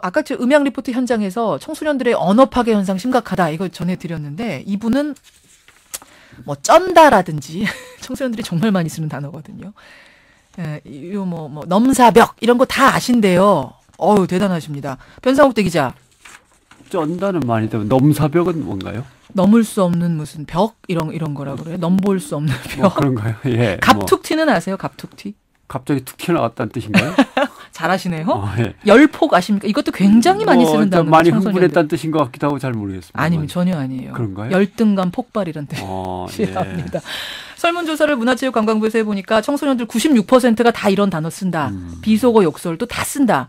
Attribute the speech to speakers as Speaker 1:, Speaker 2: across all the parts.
Speaker 1: 아까 저 음향 리포트 현장에서 청소년들의 언어 파괴 현상 심각하다 이거 전해드렸는데 이분은 뭐 쩐다라든지 청소년들이 정말 많이 쓰는 단어거든요. 요 뭐 넘사벽 이런 거 다 아신대요. 어우 대단하십니다. 변상욱대 기자.
Speaker 2: 쩐다는 많이 들어요. 넘사벽은 뭔가요?
Speaker 1: 넘을 수 없는 무슨 벽 이런 거라고 그래요. 넘볼 수 없는 벽.
Speaker 2: 뭐 그런가요? 예.
Speaker 1: 갑툭튀는 아세요? 갑툭튀?
Speaker 2: 갑자기 툭 튀어나왔다는 뜻인가요?
Speaker 1: 잘하시네요. 예. 열폭 아십니까? 이것도 굉장히 많이 쓰는 단어예요.
Speaker 2: 많이 흥분했다는 뜻인 것 같기도 하고 잘 모르겠습니다.
Speaker 1: 아닙니다. 전혀 아니에요.
Speaker 2: 그런가요?
Speaker 1: 열등감 폭발이란 뜻이랍니다. 예. 설문조사를 문화체육관광부에서 해보니까 청소년들 96%가 다 이런 단어 쓴다. 비속어 욕설도 다 쓴다.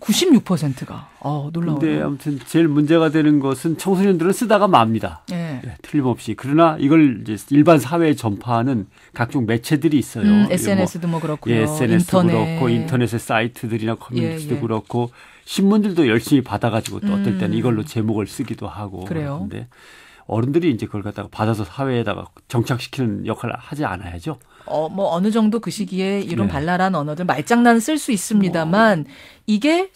Speaker 1: 96%가. 놀라워요.
Speaker 2: 근데 아무튼 제일 문제가 되는 것은 청소년들은 쓰다가 맙니다.
Speaker 1: 예.
Speaker 2: 네, 틀림없이. 그러나 이걸 이제 일반 사회에 전파하는 각종 매체들이 있어요.
Speaker 1: SNS도 뭐 그렇고요.
Speaker 2: 예, SNS도 그렇고 인터넷의 사이트들이나 커뮤니티도 그렇고 신문들도 열심히 받아가지고 또 어떨 때는 이걸로 제목을 쓰기도 하고.
Speaker 1: 그래요.
Speaker 2: 그런데 어른들이 이제 그걸 갖다가 받아서 사회에다가 정착시키는 역할을 하지 않아야죠.
Speaker 1: 뭐 어느 정도 그 시기에 이런 발랄한 언어들 말장난은 쓸 수 있습니다만 이게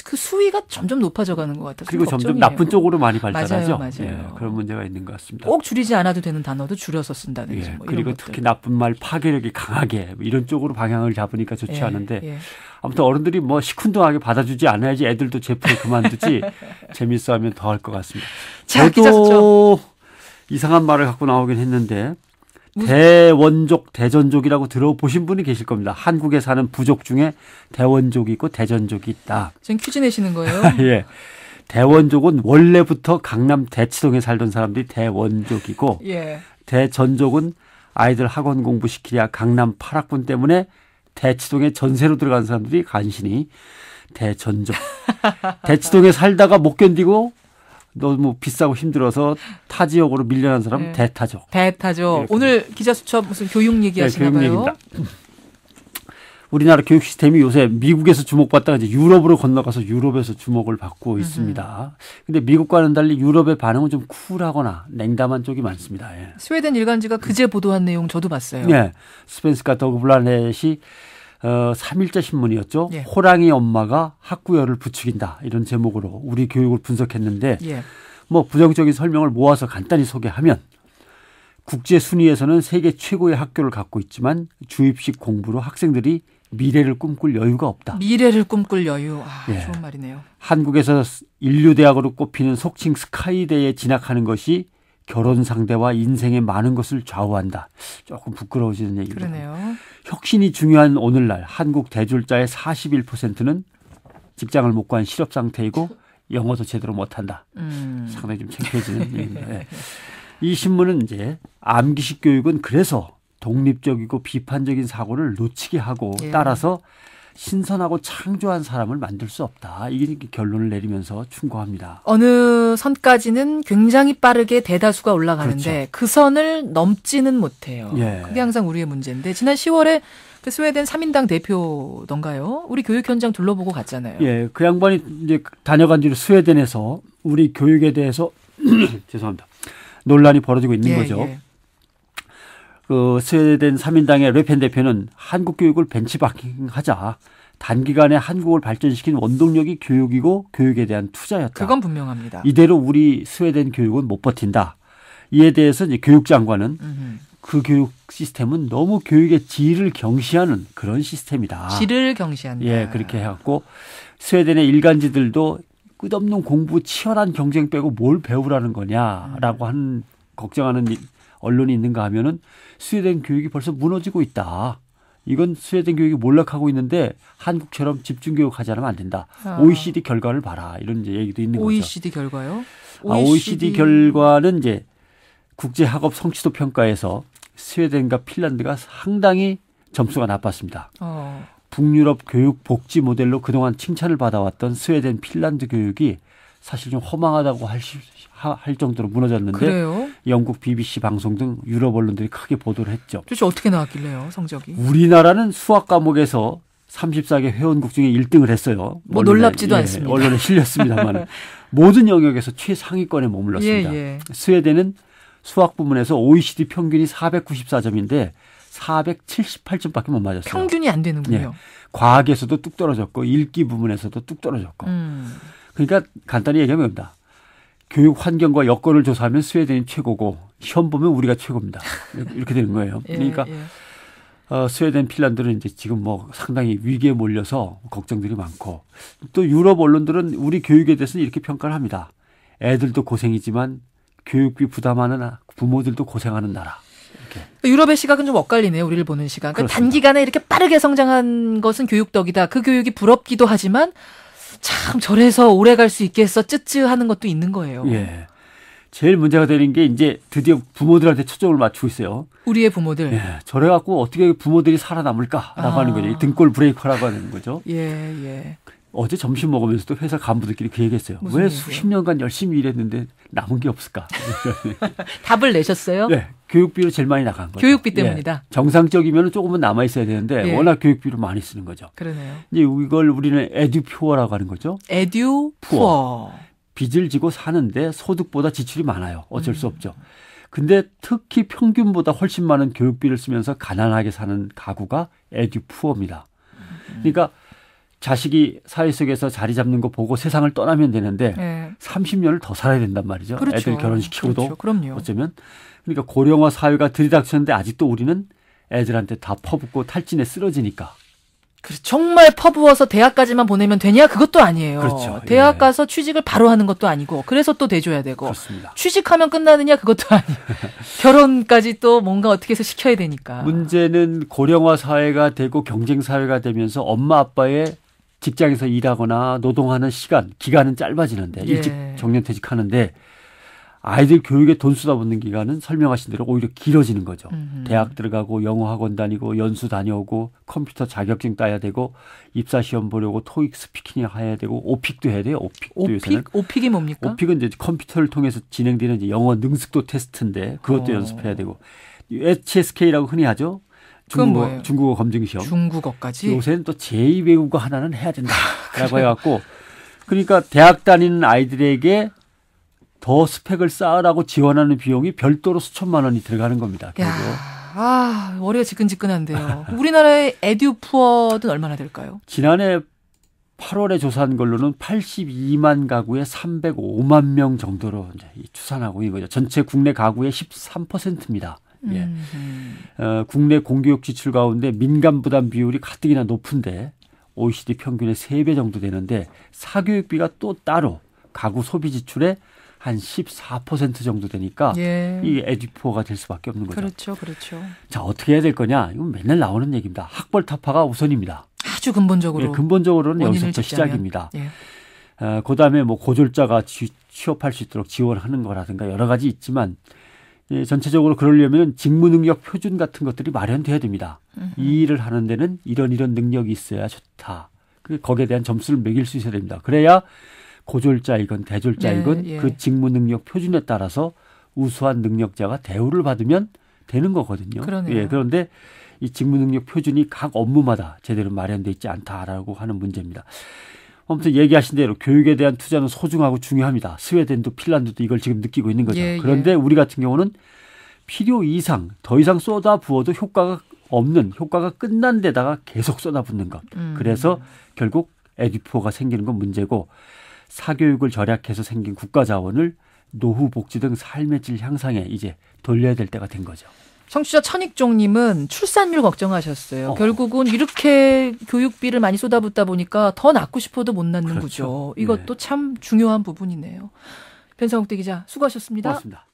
Speaker 1: 그 수위가 점점 높아져 가는 것 같아서
Speaker 2: 그리고
Speaker 1: 걱정이에요.
Speaker 2: 점점 나쁜 쪽으로 많이 발전하죠.
Speaker 1: 맞아요.
Speaker 2: 예, 그런 문제가 있는 것 같습니다.
Speaker 1: 꼭 줄이지 않아도 되는 단어도 줄여서 쓴다든지. 뭐
Speaker 2: 그리고
Speaker 1: 이런
Speaker 2: 특히 나쁜 말 파괴력이 강하게 이런 쪽으로 방향을 잡으니까 좋지 않은데
Speaker 1: 예.
Speaker 2: 아무튼 어른들이 뭐 시큰둥하게 받아주지 않아야지 애들도 제풀을 그만두지 재밌어하면 더 할 것 같습니다.
Speaker 1: 자,
Speaker 2: 저도 이상한 말을 갖고 나오긴 했는데 대원족, 대전족이라고 들어보신 분이 계실 겁니다. 한국에 사는 부족 중에 대원족이 있고 대전족이 있다.
Speaker 1: 지금 퀴즈 내시는 거예요?
Speaker 2: 예. 대원족은 원래부터 강남 대치동에 살던 사람들이 대원족이고 대전족은 아이들 학원 공부시키랴 강남 8학군 때문에 대치동에 전세로 들어간 사람들이 간신히 대전족. 대치동에 살다가 못 견디고 너무 비싸고 힘들어서 타 지역으로 밀려난 사람은 대타족.
Speaker 1: 대타족. 네, 오늘 기자수첩 무슨 교육 얘기하시나 봐요.
Speaker 2: 교육 얘기입니다. 우리나라 교육 시스템이 요새 미국에서 주목받다가 이제 유럽으로 건너가서 유럽에서 주목을 받고 있습니다. 근데 미국과는 달리 유럽의 반응은 좀 쿨하거나 냉담한 쪽이 많습니다. 예.
Speaker 1: 스웨덴 일간지가 그제 보도한 내용 저도 봤어요.
Speaker 2: 네. 스펜스카 더글블라넷이 3일자 신문이었죠. 호랑이 엄마가 학구열을 부추긴다. 이런 제목으로 우리 교육을 분석했는데 뭐 부정적인 설명을 모아서 간단히 소개하면 국제 순위에서는 세계 최고의 학교를 갖고 있지만 주입식 공부로 학생들이 미래를 꿈꿀 여유가 없다.
Speaker 1: 미래를 꿈꿀 여유. 좋은 말이네요.
Speaker 2: 한국에서 인류대학으로 꼽히는 속칭 스카이대에 진학하는 것이 결혼 상대와 인생의 많은 것을 좌우한다. 조금 부끄러워지는 얘기입니다.
Speaker 1: 그러네요.
Speaker 2: 혁신이 중요한 오늘날 한국 대졸자의 41%는 직장을 못 구한 실업 상태이고 영어도 제대로 못한다. 상당히 좀 창피해지는 얘기인데 이 신문은 이제 암기식 교육은 그래서 독립적이고 비판적인 사고를 놓치게 하고 따라서 신선하고 창조한 사람을 만들 수 없다. 이게 결론을 내리면서 충고합니다.
Speaker 1: 어느 선까지는 굉장히 빠르게 대다수가 올라가는데 그 선을 넘지는 못해요. 그게 항상 우리의 문제인데 지난 10월에 그 스웨덴 3인당 대표던가요? 우리 교육 현장 둘러보고 갔잖아요.
Speaker 2: 예, 그 양반이 이제 다녀간 뒤로 스웨덴에서 우리 교육에 대해서 죄송합니다. 논란이 벌어지고 있는 거죠. 그 스웨덴 3인당의 르펜 대표는 한국 교육을 벤치마킹하자. 단기간에 한국을 발전시킨 원동력이 교육이고 교육에 대한 투자였다.
Speaker 1: 그건 분명합니다.
Speaker 2: 이대로 우리 스웨덴 교육은 못 버틴다. 이에 대해서 이제 교육장관은 그 교육 시스템은 너무 교육의 질을 경시하는 그런 시스템이다.
Speaker 1: 질을 경시한다.
Speaker 2: 예, 그렇게 해갖고 스웨덴의 일간지들도 끝없는 공부 치열한 경쟁 빼고 뭘 배우라는 거냐라고 하는 걱정하는 언론이 있는가 하면은 스웨덴 교육이 벌써 무너지고 있다. 이건 스웨덴 교육이 몰락하고 있는데 한국처럼 집중교육하지 않으면 안 된다. OECD 결과를 봐라. 이런 이제 얘기도 있는 거죠.
Speaker 1: OECD 결과요?
Speaker 2: OECD 결과는 이제 국제학업 성취도 평가에서 스웨덴과 핀란드가 상당히 점수가 나빴습니다. 북유럽 교육 복지 모델로 그동안 칭찬을 받아왔던 스웨덴, 핀란드 교육이 사실 좀 허망하다고 할 정도로 무너졌는데
Speaker 1: 그래요?
Speaker 2: 영국 BBC 방송 등 유럽 언론들이 크게 보도를 했죠.
Speaker 1: 도대체 어떻게 나왔길래요, 성적이?
Speaker 2: 우리나라는 수학 과목에서 34개 회원국 중에 1등을 했어요.
Speaker 1: 뭐 놀랍지도 않습니다.
Speaker 2: 언론에 실렸습니다만 모든 영역에서 최상위권에 머물렀습니다. 스웨덴은 수학 부문에서 OECD 평균이 494점인데 478점밖에 못 맞았어요.
Speaker 1: 평균이 안 되는군요.
Speaker 2: 예. 과학에서도 뚝 떨어졌고 읽기 부분에서도 뚝 떨어졌고. 그러니까 간단히 얘기하면 됩니다. 교육 환경과 여건을 조사하면 스웨덴이 최고고 시험 보면 우리가 최고입니다. 이렇게 되는 거예요. 그러니까 스웨덴, 핀란드는 이제 지금 뭐 상당히 위기에 몰려서 걱정들이 많고 또 유럽 언론들은 우리 교육에 대해서는 이렇게 평가를 합니다. 애들도 고생이지만 교육비 부담하는 부모들도 고생하는 나라. 이렇게.
Speaker 1: 유럽의 시각은 좀 엇갈리네요. 우리를 보는 시각. 그러니까 단기간에 이렇게 빠르게 성장한 것은 교육 덕이다. 그 교육이 부럽기도 하지만 참 저래서 오래 갈 수 있겠어 쯔쯔하는 것도 있는 거예요.
Speaker 2: 예. 제일 문제가 되는 게 이제 드디어 부모들한테 초점을 맞추고 있어요.
Speaker 1: 우리의 부모들.
Speaker 2: 예. 저래 갖고 어떻게 부모들이 살아남을까라고 하는 거죠. 이 등골 브레이커라고 하는 거죠.
Speaker 1: 예.
Speaker 2: 어제 점심 먹으면서도 회사 간부들끼리 그 얘기했어요. 왜 수십 년간 열심히 일했는데 남은 게 없을까?
Speaker 1: 답을 내셨어요?
Speaker 2: 네. 교육비로 제일 많이 나간 거죠.
Speaker 1: 교육비 때문이다.
Speaker 2: 예. 정상적이면 조금은 남아 있어야 되는데 워낙 교육비로 많이 쓰는 거죠.
Speaker 1: 그러네요.
Speaker 2: 이제 이걸 우리는 에듀푸어라고 하는 거죠.
Speaker 1: 에듀푸어.
Speaker 2: 빚을 지고 사는데 소득보다 지출이 많아요. 어쩔 수 없죠. 근데 특히 평균보다 훨씬 많은 교육비를 쓰면서 가난하게 사는 가구가 에듀푸어입니다. 그러니까 자식이 사회 속에서 자리 잡는 거 보고 세상을 떠나면 되는데 30년을 더 살아야 된단 말이죠. 그렇죠. 애들 결혼시키고도
Speaker 1: 그럼요.
Speaker 2: 어쩌면. 그러니까 고령화 사회가 들이닥쳤는데 아직도 우리는 애들한테 다 퍼붓고 탈진에 쓰러지니까.
Speaker 1: 정말 퍼부어서 대학까지만 보내면 되냐? 그것도 아니에요.
Speaker 2: 그렇죠.
Speaker 1: 대학 가서 취직을 바로 하는 것도 아니고 그래서 또 대줘야 되고.
Speaker 2: 그렇습니다.
Speaker 1: 취직하면 끝나느냐? 그것도 아니에요. 결혼까지 또 뭔가 어떻게 해서 시켜야 되니까.
Speaker 2: 문제는 고령화 사회가 되고 경쟁 사회가 되면서 엄마 아빠의 직장에서 일하거나 노동하는 기간은 짧아지는데 일찍 정년퇴직하는데 아이들 교육에 돈 쏟아붓는 기간은 설명하신 대로 오히려 길어지는 거죠. 대학 들어가고 영어 학원 다니고 연수 다녀오고 컴퓨터 자격증 따야 되고 입사 시험 보려고 토익 스피킹 해야 되고 오픽도 해야 돼요.
Speaker 1: 오픽이 뭡니까?
Speaker 2: 오픽은 이제 컴퓨터를 통해서 진행되는 이제 영어 능숙도 테스트인데 그것도 연습해야 되고 HSK라고 흔히 하죠. 중국어 검증 시험.
Speaker 1: 중국어까지.
Speaker 2: 요새는 또 제2 외국어 하나는 해야 된다라고 해갖고 그러니까 대학 다니는 아이들에게 더 스펙을 쌓으라고 지원하는 비용이 별도로 수천만 원이 들어가는 겁니다. 결국.
Speaker 1: 머리가 지끈지끈한데요. 우리나라의 에듀푸어는 얼마나 될까요?
Speaker 2: 지난해 8월에 조사한 걸로는 82만 가구에 305만 명 정도로 이제 추산하고 있는 거죠. 전체 국내 가구의 13%입니다. 예. 국내 공교육 지출 가운데 민간 부담 비율이 가뜩이나 높은데 OECD 평균의 3배 정도 되는데 사교육비가 또 따로 가구 소비 지출의 한 14% 정도 되니까 이 에듀푸어가 될 수밖에 없는 거죠.
Speaker 1: 그렇죠.
Speaker 2: 자, 어떻게 해야 될 거냐? 이건 맨날 나오는 얘기입니다. 학벌 타파가 우선입니다.
Speaker 1: 아주 근본적으로.
Speaker 2: 근본적으로는 여기서부터 시작입니다. 그다음에 뭐 고졸자가 취업할 수 있도록 지원하는 거라든가 여러 가지 있지만 전체적으로 그러려면 직무능력 표준 같은 것들이 마련돼야 됩니다. 이 일을 하는 데는 이런 능력이 있어야 좋다. 거기에 대한 점수를 매길 수 있어야 됩니다. 그래야 고졸자이건 대졸자이건 그 직무능력 표준에 따라서 우수한 능력자가 대우를 받으면 되는 거거든요. 그런데 이 직무능력 표준이 각 업무마다 제대로 마련돼 있지 않다라고 하는 문제입니다. 아무튼 얘기하신 대로 교육에 대한 투자는 소중하고 중요합니다. 스웨덴도 핀란드도 이걸 지금 느끼고 있는 거죠. 그런데 우리 같은 경우는 필요 이상 더 이상 쏟아부어도 효과가 없는 효과가 끝난 데다가 계속 쏟아붓는 것. 그래서 결국 에듀푸어가 생기는 건 문제고 사교육을 절약해서 생긴 국가 자원을 노후 복지 등 삶의 질 향상에 이제 돌려야 될 때가 된 거죠.
Speaker 1: 청취자 천익종님은 출산율 걱정하셨어요. 결국은 이렇게 교육비를 많이 쏟아붓다 보니까 더 낳고 싶어도 못 낳는 구조. 이것도 참 중요한 부분이네요. 변상욱 기자 수고하셨습니다.
Speaker 2: 고맙습니다.